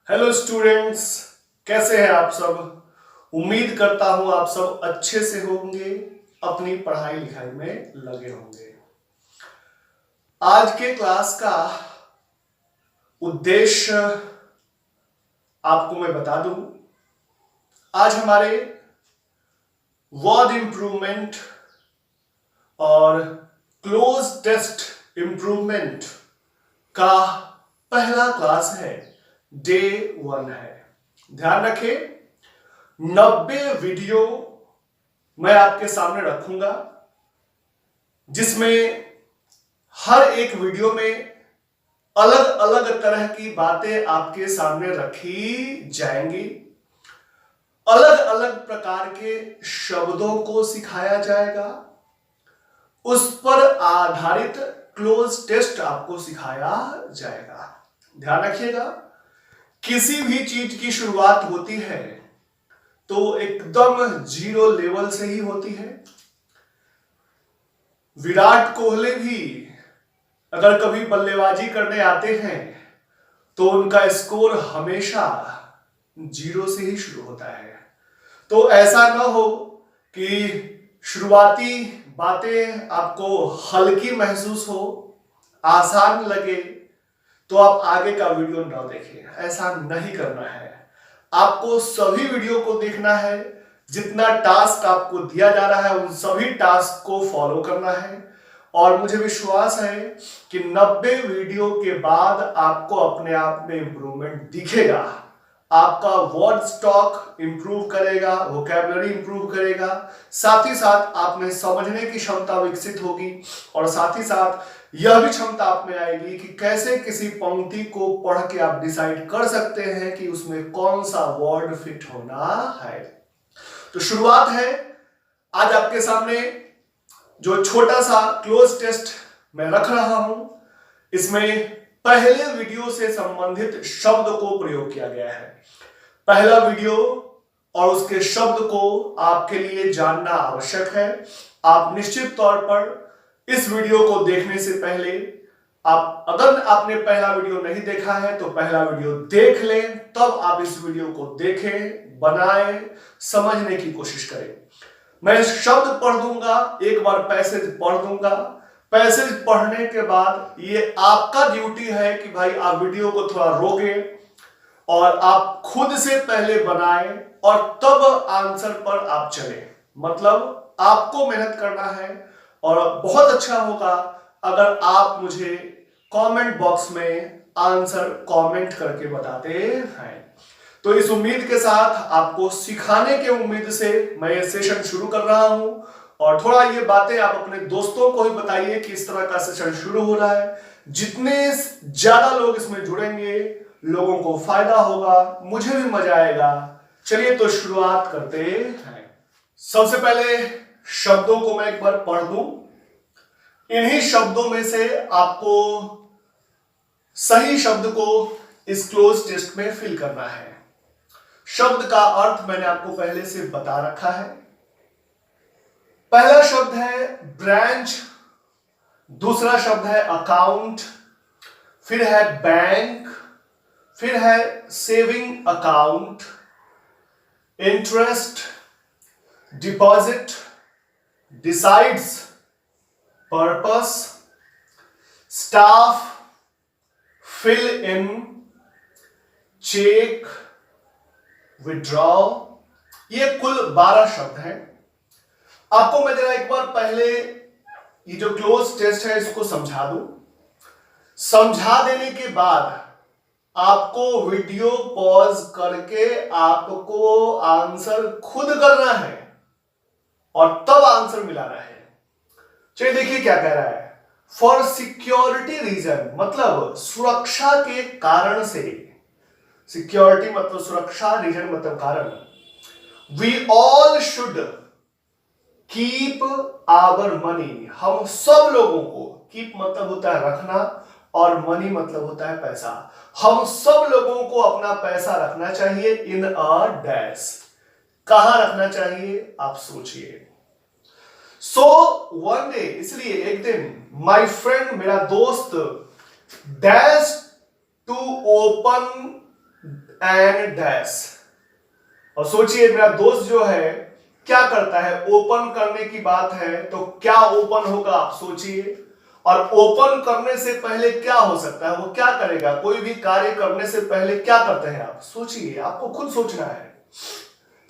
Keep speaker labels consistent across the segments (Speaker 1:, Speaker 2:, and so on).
Speaker 1: Hello students, कैसे हैं आप सब। उम्मीद करता हूं आप सब अच्छे से होंगे, अपनी पढ़ाई लिखाई में लगे होंगे। आज के क्लास का उद्देश्य आपको मैं बता दूं। आज हमारे वर्ड इंप्रूवमेंट और क्लोज टेस्ट इंप्रूवमेंट का पहला क्लास है, डे 1 है। ध्यान रखें, 90 वीडियो मैं आपके सामने रखूंगा, जिसमें हर एक वीडियो में अलग अलग तरह की बातें आपके सामने रखी जाएंगी। अलग अलग प्रकार के शब्दों को सिखाया जाएगा, उस पर आधारित क्लोज टेस्ट आपको सिखाया जाएगा। ध्यान रखिएगा, किसी भी चीज की शुरुआत होती है तो एकदम जीरो लेवल से ही होती है। विराट कोहली भी अगर कभी बल्लेबाजी करने आते हैं तो उनका स्कोर हमेशा जीरो से ही शुरू होता है। तो ऐसा ना हो कि शुरुआती बातें आपको हल्की महसूस हो, आसान लगे, तो आप आगे का वीडियो ना देखें। ऐसा नहीं करना है। आपको सभी वीडियो को देखना है, जितना टास्क आपको दिया जा रहा है उन सभी टास्क को फॉलो करना है। और मुझे विश्वास है कि 90 वीडियो के बाद आपको अपने आप में इंप्रूवमेंट दिखेगा। आपका वर्ड स्टॉक इंप्रूव करेगा, वोकैबुलरी इंप्रूव करेगा, साथ ही साथ आप में समझने की क्षमता विकसित होगी, और साथ ही साथ यह भी क्षमता आप में आएगी कि कैसे किसी पंक्ति को पढ़ के आप डिसाइड कर सकते हैं कि उसमें कौन सा वर्ड फिट होना है। तो शुरुआत है आज आपके सामने जो छोटा सा क्लोज टेस्ट मैं रख रहा हूं। इसमें पहले वीडियो से संबंधित शब्द को प्रयोग किया गया है। पहला वीडियो और उसके शब्द को आपके लिए जानना आवश्यक है। आप निश्चित तौर पर इस वीडियो को देखने से पहले अगर आपने पहला वीडियो नहीं देखा है तो पहला वीडियो देख लें, तब आप इस वीडियो को देखें, बनाएं, समझने की कोशिश करें। मैं शब्द पढ़ दूंगा, एक बार पैसेज पढ़ दूंगा। पैसेज पढ़ने के बाद ये आपका ड्यूटी है कि भाई आप वीडियो को थोड़ा रोकें और आप खुद से पहले बनाएं और तब आंसर पर आप चलें। मतलब आपको मेहनत करना है, और बहुत अच्छा होगा अगर आप मुझे कमेंट बॉक्स में आंसर कमेंट करके बताते हैं। तो इस उम्मीद के साथ, आपको सिखाने के उम्मीद से मैं ये सेशन शुरू कर रहा हूं। और थोड़ा ये बातें आप अपने दोस्तों को ही बताइए कि इस तरह का सेशन शुरू हो रहा है। जितने ज्यादा लोग इसमें जुड़ेंगे, लोगों को फायदा होगा, मुझे भी मजा आएगा। चलिए तो शुरुआत करते हैं। सबसे पहले शब्दों को मैं एक बार पढ़ दूं। इन्हीं शब्दों में से आपको सही शब्द को इस क्लोज टेस्ट में फिल करना है। शब्द का अर्थ मैंने आपको पहले से बता रखा है। पहला शब्द है ब्रांच, दूसरा शब्द है अकाउंट, फिर है बैंक, फिर है saving account, interest, deposit, decides, purpose, staff, fill in, cheque, withdraw. ये कुल 12 शब्द हैं। आपको मैं जरा एक बार पहले ये जो क्लोज टेस्ट है इसको समझा दूं। समझा देने के बाद आपको वीडियो पॉज करके आपको आंसर खुद करना है और तब आंसर मिलाना है। चलिए देखिए क्या कह रहा है। फॉर सिक्योरिटी रीजन, मतलब सुरक्षा के कारण से। सिक्योरिटी मतलब सुरक्षा, रीजन मतलब कारण। We all should keep our money, हम सब लोगों को, कीप मतलब होता है रखना और मनी मतलब होता है पैसा। हम सब लोगों को अपना पैसा रखना चाहिए इन अ डैश। कहां रखना चाहिए आप सोचिए। सो वन डे, इसलिए एक दिन, माई फ्रेंड, मेरा दोस्त, dash to open an dash. और सोचिए मेरा दोस्त जो है क्या करता है, ओपन करने की बात है तो क्या ओपन होगा आप सोचिए। और ओपन करने से पहले क्या हो सकता है, वो क्या करेगा, कोई भी कार्य करने से पहले क्या करते हैं आप सोचिए, आपको खुद सोचना है,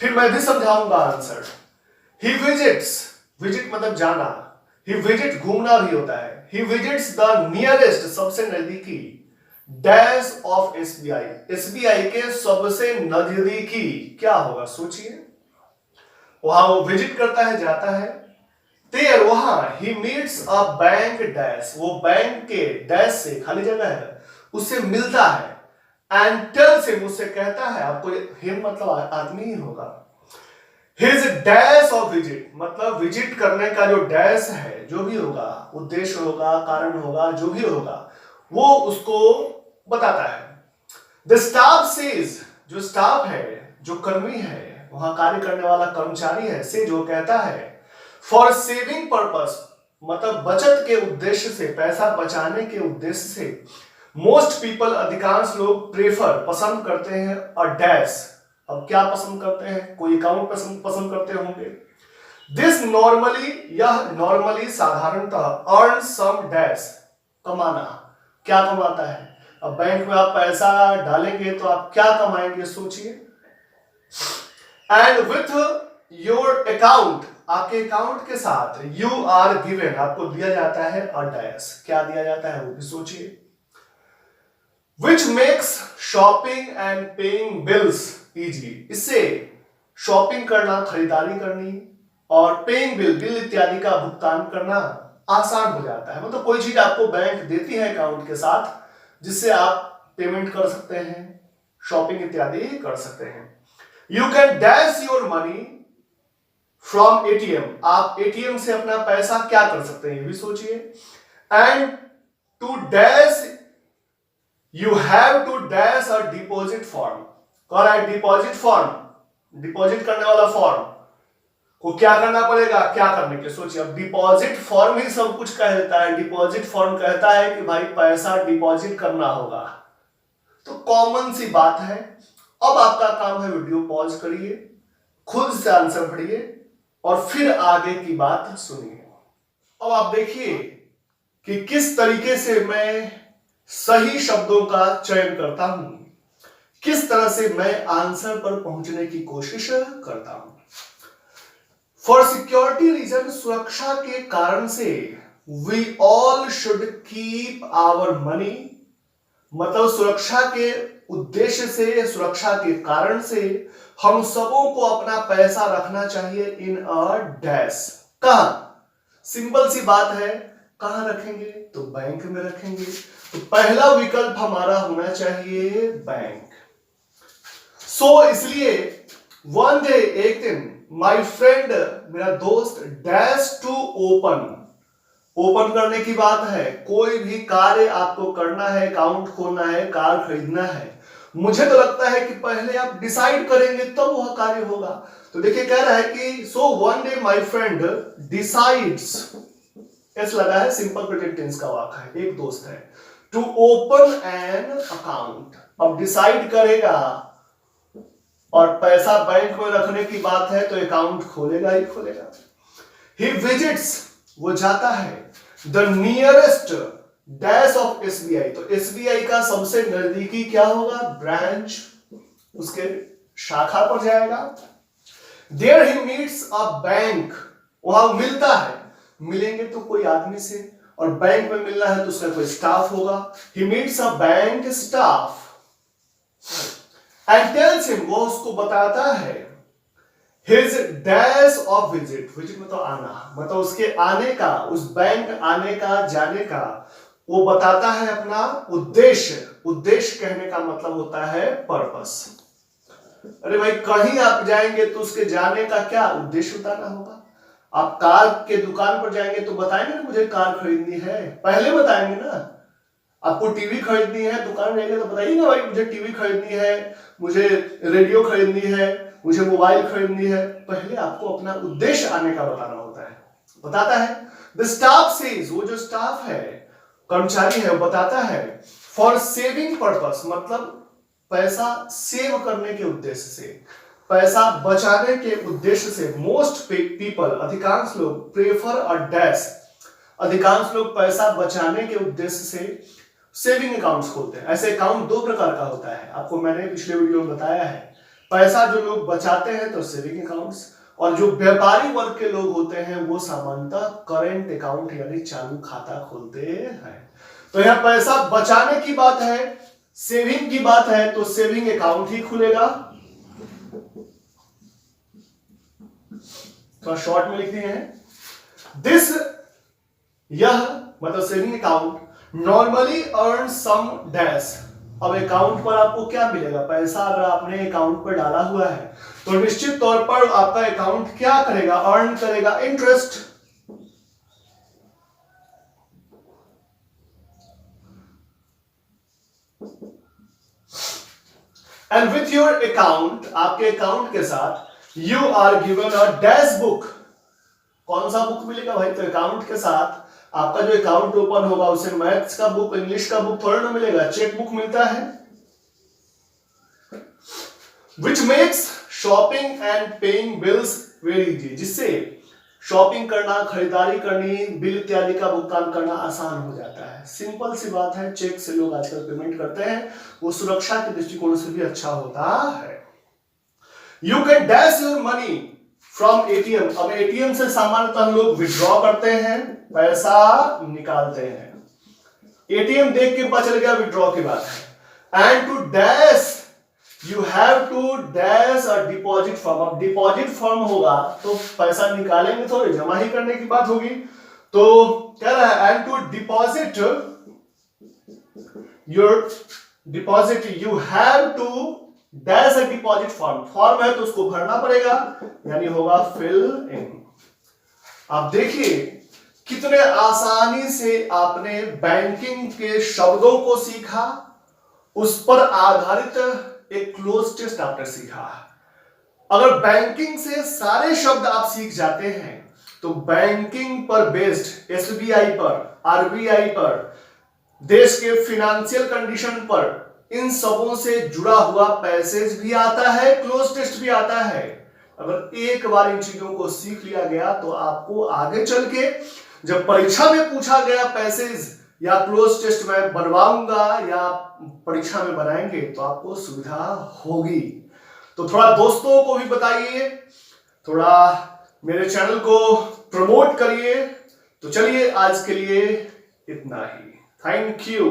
Speaker 1: फिर मैं भी समझाऊंगा आंसर। ही विजिट्स, विजिट मतलब जाना, ही विजिट घूमना भी होता है, ही विजिट्स द नियरेस्ट सबसे नजदीकी डैश ऑफ एसबीआई, एसबीआई के सबसे नजदीकी क्या होगा सोचिए। वहां वो विजिट करता है, जाता है, देयर वहां ही मीट्स अ बैंक डैश, वो बैंक के डैश से खाली जगह है उससे मिलता है, एंड टेल्स हिम उससे कहता है, आपको हिम मतलब आदमी ही होगा, हिज डैश ऑफ विजिट मतलब विजिट करने का जो डैश है, जो भी होगा उद्देश्य होगा कारण होगा जो भी होगा वो उसको बताता है। द स्टाफ सेज, जो स्टाफ है जो कर्मी है वहां कार्य करने वाला कर्मचारी है, से जो कहता है, फॉर सेविंग पर्पस मतलब बचत के उद्देश्य से, पैसा बचाने के उद्देश्य से, मोस्ट पीपल अधिकांश लोग प्रेफर पसंद करते हैं अ डैश। अब क्या पसंद करते हैं, कोई अकाउंट पसंद करते होंगे। दिस नॉर्मली, यह नॉर्मली साधारणतः अर्न सम डैश, कमाना, क्या कमाता है। अब बैंक में आप पैसा डालेंगे तो आप क्या कमाएंगे सोचिए। एंड विथ योर अकाउंट, आपके अकाउंट के साथ, यू आर गिवन, आपको दिया जाता है अ डैश, क्या दिया जाता है वो भी सोचिए। Which makes shopping and paying bills easy, इससे शॉपिंग करना, खरीदारी करनी और पेइंग बिल, बिल इत्यादि का भुगतान करना आसान हो जाता है। मतलब कोई चीज आपको बैंक देती है अकाउंट के साथ जिससे आप पेमेंट कर सकते हैं, शॉपिंग इत्यादि कर सकते हैं। You can dash your money from ATM, आप एटीएम से अपना पैसा क्या कर सकते हैं ये भी सोचिए। And to dash, you have to dash a deposit form, कह रहा है डिपॉजिट फॉर्म, डिपॉजिट करने वाला फॉर्म को क्या करना पड़ेगा, क्या करने के सोचिए। अब डिपॉजिट फॉर्म ही सब कुछ कह देता है, डिपॉजिट फॉर्म कहता है कि भाई पैसा डिपॉजिट करना होगा, तो कॉमन सी बात है। अब आपका काम है वीडियो पॉज करिए, खुद से आंसर पढ़िए और फिर आगे की बात सुनिए। अब आप देखिए कि किस तरीके से मैं सही शब्दों का चयन करता हूं, किस तरह से मैं आंसर पर पहुंचने की कोशिश करता हूं। फॉर सिक्योरिटी रीजन, सुरक्षा के कारण से, we all should keep our money, मतलब सुरक्षा के उद्देश्य से, सुरक्षा के कारण से हम सबों को अपना पैसा रखना चाहिए इन अ डैश, कहां, सिंपल सी बात है, कहां रखेंगे तो बैंक में रखेंगे, तो पहला विकल्प हमारा होना चाहिए बैंक। सो इसलिए वन डे, एक दिन, माई फ्रेंड मेरा दोस्त, डैश टू ओपन, ओपन करने की बात है, कोई भी कार्य आपको करना है, अकाउंट खोलना है, कार खरीदना है, मुझे तो लगता है कि पहले आप डिसाइड करेंगे तब वह कार्य होगा। तो देखिए कह रहा है कि so one day my friend decides, S लगा है, सिंपल प्रेजेंट टेंस का वाक्य है, एक दोस्त है, टू ओपन एन अकाउंट, अब डिसाइड करेगा और पैसा बैंक में रखने की बात है तो अकाउंट खोलेगा ही खोलेगा। ही विजिट्स, वो जाता है, the nearest dash of SBI, तो एसबीआई का सबसे नजदीकी क्या होगा, ब्रांच, उसके शाखा पर जाएगा। There he meets a bank, वहां मिलता है, मिलेंगे तो कोई आदमी से, और बैंक में मिलना है तो उसका कोई स्टाफ होगा। ही meets a bank staff and tells him, वो उसको बताता है, his dash of visit, visit मतलब आना, मतलब उसके आने का, उस बैंक आने का, जाने का वो बताता है अपना उद्देश्य, उद्देश्य कहने का मतलब होता है पर्पस। अरे भाई कहीं आप जाएंगे तो उसके जाने का क्या उद्देश्य बताना होगा। आप कार के दुकान पर जाएंगे तो बताएंगे ना मुझे कार खरीदनी है, पहले बताएंगे ना। आपको टीवी खरीदनी है, दुकान जाएंगे तो बताइए ना भाई मुझे टीवी खरीदनी है, मुझे रेडियो खरीदनी है, मुझे मोबाइल खरीदनी है, पहले आपको अपना उद्देश्य आने का बताना होता है, बताता है। द स्टाफ सेज, वो जो स्टाफ है, कर्मचारी है, वो बताता है, फॉर सेविंग पर्पस, मतलब पैसा सेव करने के उद्देश्य से, पैसा बचाने के उद्देश्य से मोस्ट पीपल, अधिकांश लोग प्रेफर अ डैश, अधिकांश लोग पैसा बचाने के उद्देश्य से सेविंग अकाउंट्स खोलते हैं। ऐसे अकाउंट दो प्रकार का होता है, आपको मैंने पिछले वीडियो में बताया है। पैसा जो लोग बचाते हैं तो सेविंग अकाउंट्स, और जो व्यापारी वर्ग के लोग होते हैं वो सामान्यतः करेंट अकाउंट यानी चालू खाता खोलते हैं। तो यहाँ पैसा बचाने की बात है, सेविंग की बात है, तो सेविंग अकाउंट ही खुलेगा। थोड़ा शॉर्ट में लिख दिए हैं दिस, यह मतलब saving account normally earn some dash. अब अकाउंट पर आपको क्या मिलेगा, पैसा अगर आपने अकाउंट पर डाला हुआ है तो निश्चित तौर पर आपका अकाउंट क्या करेगा, अर्न करेगा interest. And with your account, आपके अकाउंट के साथ you are given a dash book. कौन सा बुक मिलेगा भाई, तो अकाउंट के साथ आपका जो अकाउंट ओपन होगा उसे मैथ्स का बुक, इंग्लिश का बुक थोड़ा ना मिलेगा, चेक बुक मिलता है। Which makes shopping and paying bills very easy, जिससे शॉपिंग करना, खरीदारी करनी, बिल इत्यादि का भुगतान करना आसान हो जाता है। सिंपल सी बात है, चेक से लोग आजकल पेमेंट करते हैं, वो सुरक्षा के दृष्टिकोण से भी अच्छा होता है। You can dash your money from ATM. अब एटीएम से सामान्यतः लोग विड्रॉ करते हैं, पैसा निकालते हैं। एटीएम देख के पता चल गया विड्रॉ की बात है। And to dash you have to dash a deposit form. अब डिपॉजिट फॉर्म होगा तो पैसा निकालेंगे थोड़े, जमा ही करने की बात होगी। तो कह रहा है and to deposit your deposit you have to dash a deposit form. Form है तो उसको भरना पड़ेगा, यानी होगा फिल इन। आप देखिए कितने आसानी से आपने बैंकिंग के शब्दों को सीखा, उस पर आधारित एक क्लोज टेस्ट आपने सीखा। अगर बैंकिंग से सारे शब्द आप सीख जाते हैं तो बैंकिंग पर बेस्ड एसबीआई पर, आरबीआई पर, देश के फिनेंशियल कंडीशन पर, इन सबों से जुड़ा हुआ पैसेज भी आता है, क्लोज टेस्ट भी आता है। अगर एक बार इन चीजों को सीख लिया गया तो आपको आगे चल के जब परीक्षा में पूछा गया पैसेज या क्लोज टेस्ट में बनवाऊंगा या परीक्षा में बनाएंगे तो आपको सुविधा होगी। तो थोड़ा दोस्तों को भी बताइए, थोड़ा मेरे चैनल को प्रमोट करिए। तो चलिए आज के लिए इतना ही, थैंक यू।